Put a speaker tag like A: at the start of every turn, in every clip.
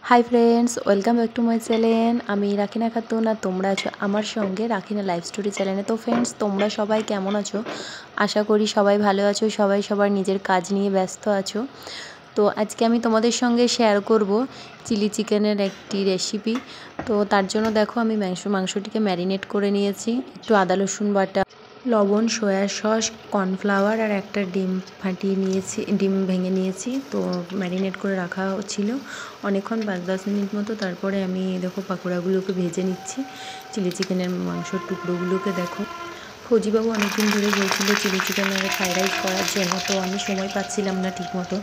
A: High friends welcome back to my channel आमी राखिना खातुन और तोमरा आछो आमार संगे राखिना लाइफ स्टोरी चैनले। तो फ्रेंड्स तोमरा सबाई केमन आछो? आशा करी सबाई भालो आछो, सबाई सबार निजेर काज निये व्यस्त आछो। तो आज के आमी तोमादेर संगे शेयर करब चिली चिकेनेर एकटी रेसिपि। तो तार जोन्नो देखो आमी मांसटिके मैरिनेट करे नियेछि, एकटु आदा रसुन बाटा, लवण, सोया सस, कर्नफ्लावर और एक डिम फाटिए निएछि, डिम भेंगे निएछि। तो मैरिनेट करे रखा छिलो अनेकक्षण 5-10 मिनट मतो। तारपरे आमी देखो पाकोड़ागुलोके भेजे निচ্ছি, चिली चिकेनेर मांसर टुकरोगुलोके देखो। फौजीबाबू अनेकदिन धरे बोलछिलो चिली चिकेन और फ्राइड राइस करार जोन्नो, तो आमी समय पाচ্ছিলাম ना ठीक मतो।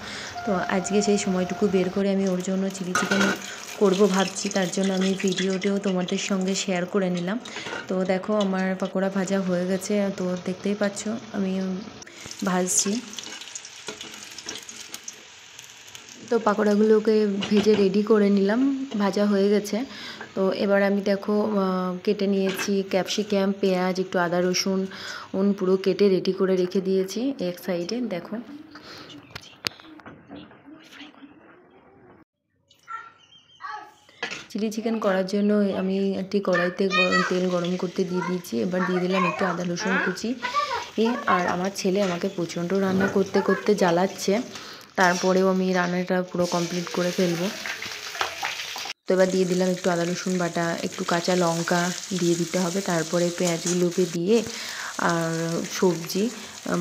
A: तो आजके सेई সময়টুকু बेर करे आमी ओर जोन्नो चिली चिकेन করব ভাবছি, তার জন্য আমি ভিডিওটিও তোমাদের সঙ্গে শেয়ার করে নিলাম। তো দেখো আমার পকোড়া ভাজা হয়ে গেছে, তো দেখতেই পাচ্ছ আমি ভাজছি। তো পাকোড়াগুলোকে ভেজে রেডি করে নিলাম, ভাজা হয়ে গেছে। তো এবার আমি দেখো কেটে নিয়েছি ক্যাপসিকাম, পেঁয়াজ, একটু আদা রসুন পুরো কেটে রেডি করে রেখে দিয়েছি এক সাইডে। দেখো চিলি চিকেন করার জন্য আমি একটি কড়াইতে তেল গরম করতে দিয়ে দিয়েছি। এবার দিয়ে দিলাম একটু আদা রসুন কুচি। আর আমার ছেলে আমাকে প্রচণ্ড রান্না করতে করতে জ্বালাচ্ছে, তারপরেও আমি রান্নাটা পুরো কমপ্লিট করে ফেলবো। তো এবার দিয়ে দিলাম একটু আদা রসুন বাটা, একটু কাঁচা লঙ্কা দিয়ে দিতে হবে। তারপরে পেঁয়াজগুলোকে দিয়ে আর সবজি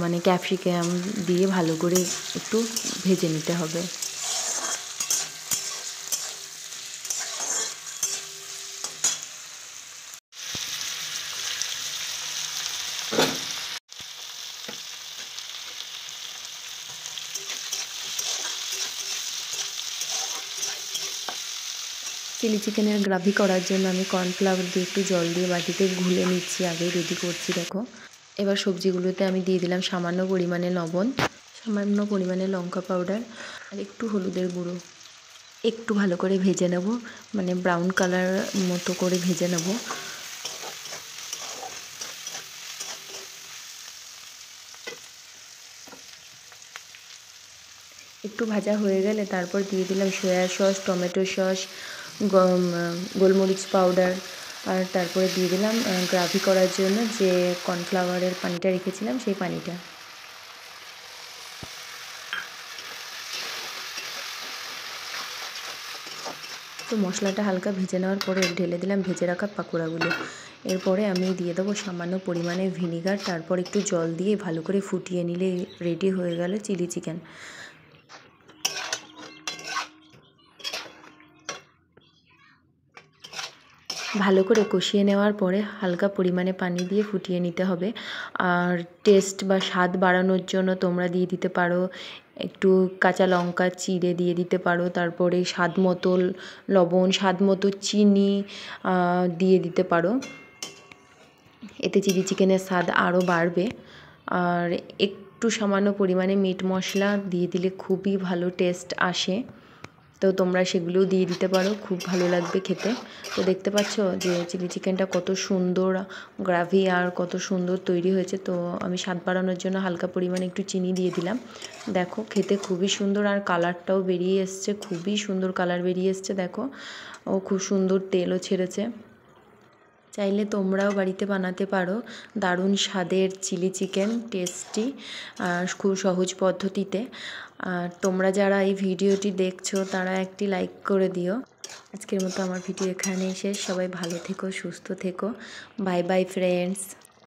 A: মানে ক্যাপসিকাম দিয়ে ভালো করে একটু ভেজে নিতে হবে। চিলি চিকেনের গ্রেভি করার জন্য আমি কর্নফ্লাওয়ার দিয়ে একটু জল দিয়ে বাটিতে গুলে নিচ্ছি, আগেই রেডি করছি দেখো। এবার সবজিগুলোতে আমি দিয়ে দিলাম সামান্য পরিমাণে লবণ, সামান্য পরিমাণে লঙ্কা পাউডার আর একটু হলুদের গুঁড়ো। একটু ভালো করে ভেজে নেব, মানে ব্রাউন কালার মতো করে ভেজে নেব। একটু ভাজা হয়ে গেলে তারপর দিয়ে দিলাম সয়া সস, টমেটো সস, গোলমরিচ পাউডার আর তারপরে দিয়ে দিলাম গ্রেভি করার জন্য যে কর্নফ্লাওয়ারের পানিটা রেখেছিলাম সেই পানিটা। তো মশলাটা হালকা ভেজে নেওয়ার পরে ঢেলে দিলাম ভেজে রাখা পাকোড়াগুলো। এরপরে আমি দিয়ে দেবো সামান্য পরিমাণে ভিনিগার, তারপর একটু জল দিয়ে ভালো করে ফুটিয়ে নিলে রেডি হয়ে গেল চিলি চিকেন। ভালো করে কষিয়ে নেওয়ার পরে হালকা পরিমাণে পানি দিয়ে ফুটিয়ে নিতে হবে। আর টেস্ট বা স্বাদ বাড়ানোর জন্য তোমরা দিয়ে দিতে পারো একটু কাঁচা লঙ্কা চিড়ে দিয়ে দিতে পারো, তারপরে স্বাদ মতো লবণ, স্বাদ মতো চিনি দিয়ে দিতে পারো। এতে চিলি চিকেনের স্বাদ আরও বাড়বে। আর একটু সামান্য পরিমাণে মিট মশলা দিয়ে দিলে খুবই ভালো টেস্ট আসে, তো তোমরা সেগুলোও দিয়ে দিতে পারো, খুব ভালো লাগবে খেতে। তো দেখতে পাচ্ছ যে চিলি চিকেনটা কত সুন্দর গ্রেভি আর কত সুন্দর তৈরি হয়েছে। তো আমি স্বাদ বাড়ানোর জন্য হালকা পরিমাণে একটু চিনি দিয়ে দিলাম। দেখো খেতে খুবই সুন্দর আর কালারটাও বেরিয়ে এসছে, খুবই সুন্দর কালার বেরিয়ে এসছে দেখো, ও খুব সুন্দর তেলও ছেড়েছে। চাইলে তোমরাও বাড়িতে বানাতে পারো দারুণ স্বাদের চিলি চিকেন, টেস্টি আর খুব সহজ পদ্ধতিতে। আর তোমরা যারা এই ভিডিওটি দেখছো তারা একটি লাইক করে দিও। আজকের মতো আমার ভিডিও এখানেই শেষ। সবাই ভালো থেকো, সুস্থ থেকো। Bye bye friends.